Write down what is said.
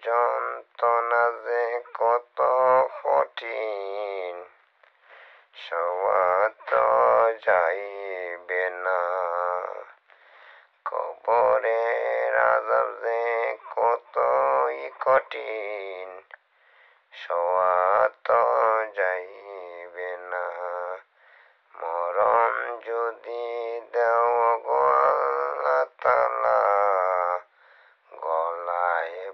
যন্ত্রণা যে কত কঠিন, সওয়া তো যাইবে না। কবরের আযাব যে কতই কঠিন, সওয়া তো যাইবে না। মরণ যদি দেও গো আল্লাহ তাআলা, গলায়